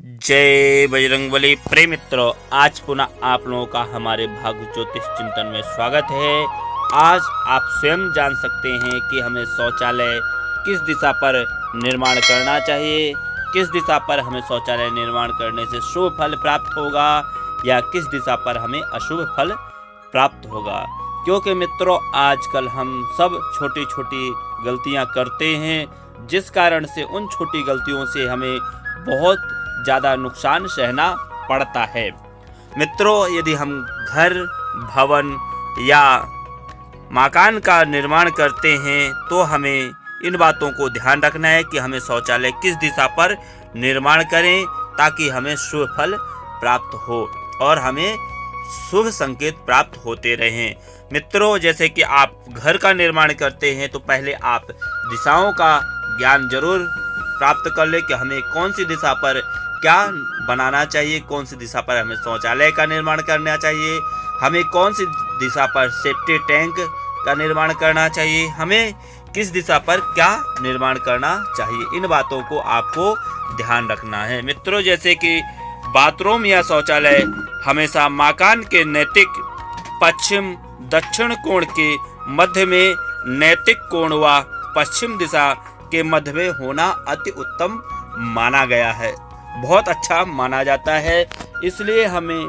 जय बजरंगबली। प्रिय मित्रों, आज पुनः आप लोगों का हमारे भाग्य ज्योतिष चिंतन में स्वागत है। आज आप स्वयं जान सकते हैं कि हमें शौचालय किस दिशा पर निर्माण करना चाहिए, किस दिशा पर हमें शौचालय निर्माण करने से शुभ फल प्राप्त होगा या किस दिशा पर हमें अशुभ फल प्राप्त होगा। क्योंकि मित्रों, आजकल हम सब छोटी छोटी गलतियां करते हैं, जिस कारण से उन छोटी गलतियों से हमें बहुत ज़्यादा नुकसान सहना पड़ता है। मित्रों, यदि हम घर, भवन या मकान का निर्माण करते हैं तो हमें इन बातों को ध्यान रखना है कि हमें शौचालय किस दिशा पर निर्माण करें ताकि हमें शुभ फल प्राप्त हो और हमें शुभ संकेत प्राप्त होते रहें। मित्रों, जैसे कि आप घर का निर्माण करते हैं तो पहले आप दिशाओं का ज्ञान जरूर प्राप्त कर ले कि हमें कौन सी दिशा पर क्या बनाना चाहिए, कौन सी दिशा पर हमें शौचालय का निर्माण करना चाहिए, हमें कौन सी दिशा पर सेफ्टी टैंक का निर्माण करना चाहिए, हमें किस दिशा पर क्या निर्माण करना चाहिए। इन बातों को आपको ध्यान रखना है। मित्रों, जैसे कि बाथरूम या शौचालय हमेशा मकान के नैतिक पश्चिम दक्षिण कोण के मध्य में, नैतिक कोण व पश्चिम दिशा के मध्य में होना अति उत्तम माना गया है, बहुत अच्छा माना जाता है। इसलिए हमें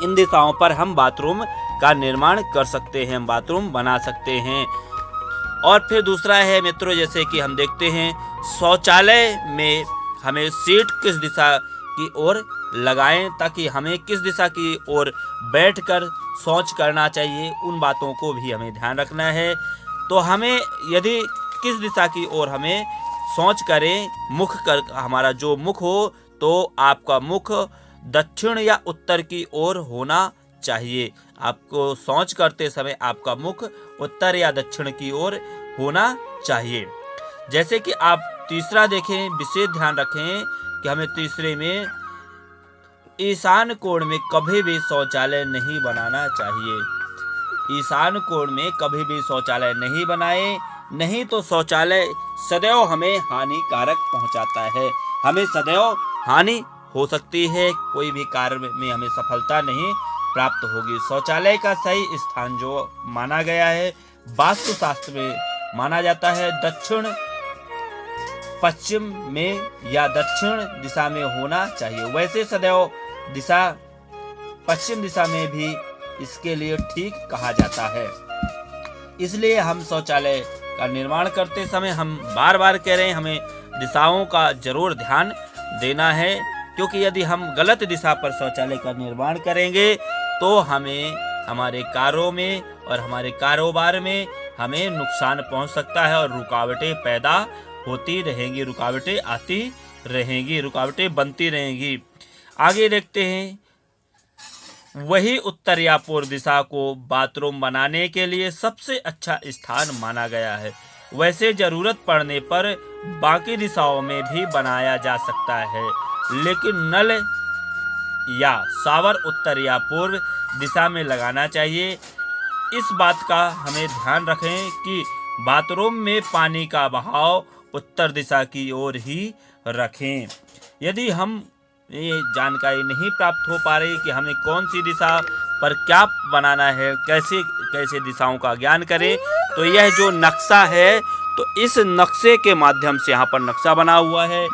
इन दिशाओं पर हम बाथरूम का निर्माण कर सकते हैं, बाथरूम बना सकते हैं। और फिर दूसरा है मित्रों, जैसे कि हम देखते हैं शौचालय में हमें सीट किस दिशा की ओर लगाएं ताकि हमें किस दिशा की ओर बैठकर शौच करना चाहिए, उन बातों को भी हमें ध्यान रखना है। तो हमें यदि किस दिशा की ओर हमें शौच करें, मुख कर हमारा जो मुख हो तो आपका मुख दक्षिण या उत्तर की ओर होना चाहिए। आपको शौच करते समय आपका मुख उत्तर या दक्षिण की ओर होना चाहिए। जैसे कि आप तीसरा देखें, विशेष ध्यान रखें कि हमें तीसरे में ईशान कोण में कभी भी शौचालय नहीं बनाना चाहिए। ईशान कोण में कभी भी शौचालय नहीं बनाएं, नहीं तो शौचालय सदैव हमें हानिकारक पहुंचाता है, हमें सदैव हानि हो सकती है, कोई भी कार्य में हमें सफलता नहीं प्राप्त होगी। शौचालय का सही स्थान जो माना गया है वास्तुशास्त्र में माना जाता है दक्षिण पश्चिम में या दक्षिण दिशा में होना चाहिए। वैसे सदैव दिशा पश्चिम दिशा में भी इसके लिए ठीक कहा जाता है। इसलिए हम शौचालय का निर्माण करते समय हम बार बार कह रहे हैं, हमें दिशाओं का जरूर ध्यान देना है, क्योंकि यदि हम गलत दिशा पर शौचालय का निर्माण करेंगे तो हमें हमारे कार्यों में और हमारे कारोबार में हमें नुकसान पहुंच सकता है और रुकावटें पैदा होती रहेंगी, रुकावटें आती रहेंगी, रुकावटें बनती रहेंगी। आगे देखते हैं, वही उत्तर या पूर्व दिशा को बाथरूम बनाने के लिए सबसे अच्छा स्थान माना गया है। वैसे जरूरत पड़ने पर बाकी दिशाओं में भी बनाया जा सकता है, लेकिन नल या शावर उत्तर या पूर्व दिशा में लगाना चाहिए। इस बात का हमें ध्यान रखें कि बाथरूम में पानी का बहाव उत्तर दिशा की ओर ही रखें। यदि हम ये जानकारी नहीं प्राप्त हो पा रही कि हमें कौन सी दिशा पर क्या बनाना है, कैसे कैसे दिशाओं का ज्ञान करें, तो यह जो नक्शा है, तो इस नक्शे के माध्यम से, यहाँ पर नक्शा बना हुआ है,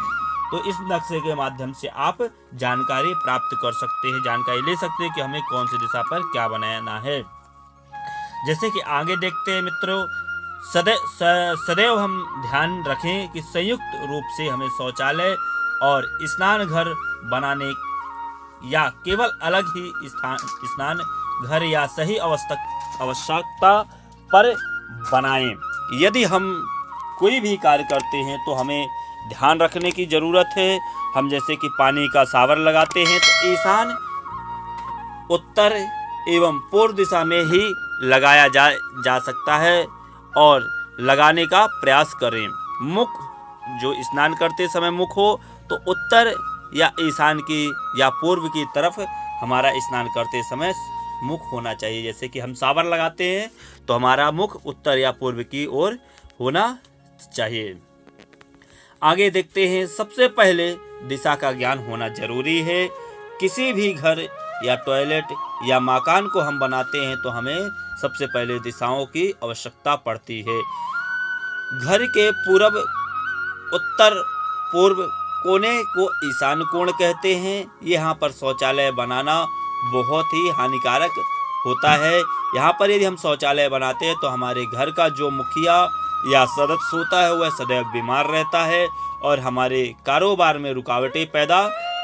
तो इस नक्शे के माध्यम से आप जानकारी प्राप्त कर सकते हैं, जानकारी ले सकते हैं कि हमें कौन सी दिशा पर क्या बनाना है। जैसे कि आगे देखते हैं मित्रों, सदैव हम ध्यान रखें कि संयुक्त रूप से हमें शौचालय और स्नान घर बनाने या केवल अलग ही स्नान घर या सही आवश्यकता पर बनाएं। यदि हम कोई भी कार्य करते हैं तो हमें ध्यान रखने की ज़रूरत है। हम जैसे कि पानी का शावर लगाते हैं तो ईशान, उत्तर एवं पूर्व दिशा में ही लगाया जा सकता है और लगाने का प्रयास करें। मुख जो स्नान करते समय मुख हो तो उत्तर या ईशान की या पूर्व की तरफ हमारा स्नान करते समय मुख होना चाहिए। जैसे कि हम शावर लगाते हैं तो हमारा मुख उत्तर या पूर्व की ओर होना चाहिए। आगे देखते हैं, सबसे पहले दिशा का ज्ञान होना जरूरी है। किसी भी घर या टॉयलेट या मकान को हम बनाते हैं तो हमें सबसे पहले दिशाओं की आवश्यकता पड़ती है। घर के पूर्व, उत्तर, पूर्व कोने को ईशान कोण कहते हैं। यहाँ पर शौचालय बनाना बहुत ही हानिकारक होता है। यहाँ पर यदि हम शौचालय बनाते हैं तो हमारे घर का जो मुखिया या सदस्य होता है वह सदैव बीमार रहता है और हमारे कारोबार में रुकावटें पैदा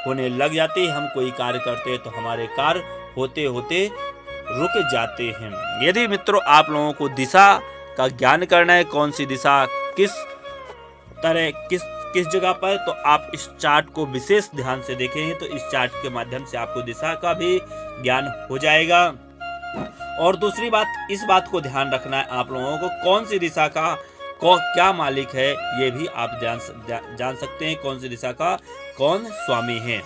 होने लग जाती है। हम कोई कार्य करते हैं तो हमारे कार्य होते होते रुक जाते हैं। यदि मित्रों आप लोगों को दिशा का ज्ञान करना है, कौन सी दिशा किस तरह किस जगह पर, तो आप इस चार्ट को विशेष ध्यान से देखेंगे तो इस चार्ट के माध्यम से आपको दिशा का भी ज्ञान हो जाएगा। और दूसरी बात, इस बात को ध्यान रखना है आप लोगों को, कौन सी दिशा का क्या मालिक है ये भी आप जान सकते हैं, कौन सी दिशा का कौन स्वामी है।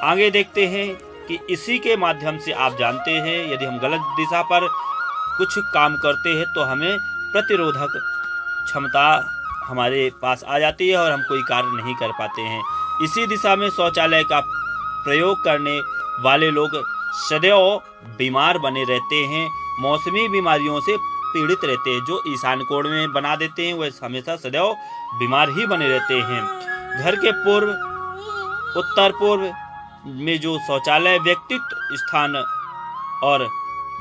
आगे देखते हैं कि इसी के माध्यम से आप जानते हैं यदि हम गलत दिशा पर कुछ काम करते हैं तो हमें प्रतिरोधक क्षमता हमारे पास आ जाती है और हम कोई कार्य नहीं कर पाते हैं। इसी दिशा में शौचालय का प्रयोग करने वाले लोग सदैव बीमार बने रहते हैं, मौसमी बीमारियों से पीड़ित रहते हैं। जो ईशान कोण में बना देते हैं वह हमेशा सदैव बीमार ही बने रहते हैं। घर के पूर्व, उत्तर पूर्व में जो शौचालय व्यक्तित्व स्थान और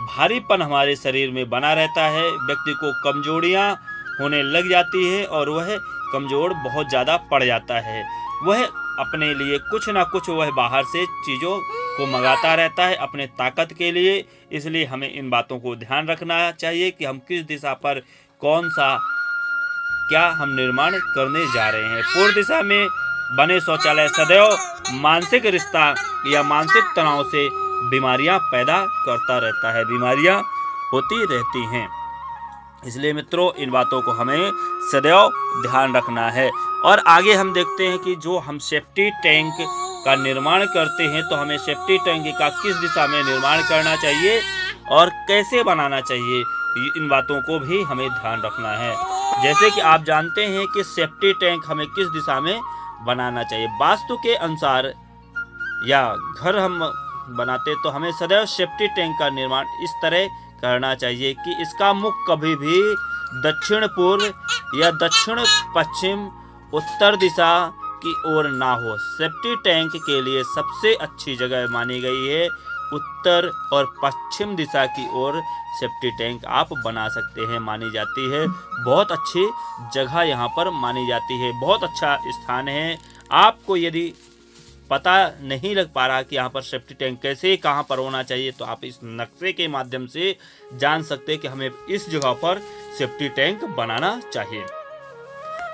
भारीपन हमारे शरीर में बना रहता है, व्यक्ति को कमजोरियां होने लग जाती है और वह कमजोर बहुत ज़्यादा पड़ जाता है। वह अपने लिए कुछ ना कुछ वह बाहर से चीज़ों को मंगाता रहता है अपने ताकत के लिए। इसलिए हमें इन बातों को ध्यान रखना चाहिए कि हम किस दिशा पर कौन सा क्या हम निर्माण करने जा रहे हैं। पूर्व दिशा में बने शौचालय सदैव मानसिक रिश्ता या मानसिक तनाव से बीमारियां पैदा करता रहता है, बीमारियां होती रहती हैं। इसलिए मित्रों इन बातों को हमें सदैव ध्यान रखना है। और आगे हम देखते हैं कि जो हम सेफ्टी टैंक का निर्माण करते हैं तो हमें सेफ्टी टैंक का किस दिशा में निर्माण करना चाहिए और कैसे बनाना चाहिए, इन बातों को भी हमें ध्यान रखना है। जैसे कि आप जानते हैं कि सेफ्टी टैंक हमें किस दिशा में बनाना चाहिए। वास्तु के अनुसार या घर हम बनाते तो हमें सदैव सेफ्टी टैंक का निर्माण इस तरह करना चाहिए कि इसका मुख कभी भी दक्षिण पूर्व या दक्षिण पश्चिम, उत्तर दिशा की ओर ना हो। सेफ्टी टैंक के लिए सबसे अच्छी जगह मानी गई है उत्तर और पश्चिम दिशा की ओर सेफ्टी टैंक आप बना सकते हैं, मानी जाती है। बहुत अच्छी जगह यहाँ पर मानी जाती है, बहुत अच्छा स्थान है। आपको यदि पता नहीं लग पा रहा कि यहाँ पर सेफ्टी टैंक कैसे कहाँ पर होना चाहिए तो आप इस नक्शे के माध्यम से जान सकते हैं कि हमें इस जगह पर सेफ्टी टैंक बनाना चाहिए।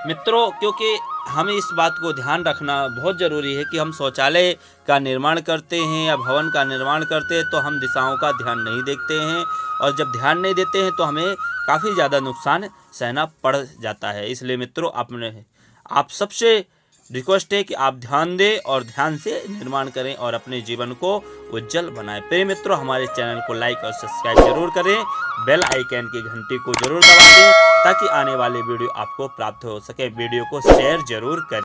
मित्रों क्योंकि हमें इस बात को ध्यान रखना बहुत ज़रूरी है कि हम शौचालय का निर्माण करते हैं या भवन का निर्माण करते हैं तो हम दिशाओं का ध्यान नहीं देखते हैं और जब ध्यान नहीं देते हैं तो हमें काफ़ी ज़्यादा नुकसान सहना पड़ जाता है। इसलिए मित्रों आप सबसे रिक्वेस्ट है कि आप ध्यान दें और ध्यान से निर्माण करें और अपने जीवन को उज्जवल बनाएं। प्रिय मित्रों हमारे चैनल को लाइक और सब्सक्राइब जरूर करें, बेल आइकन की घंटी को जरूर दबा दें ताकि आने वाले वीडियो आपको प्राप्त हो सके। वीडियो को शेयर जरूर करें।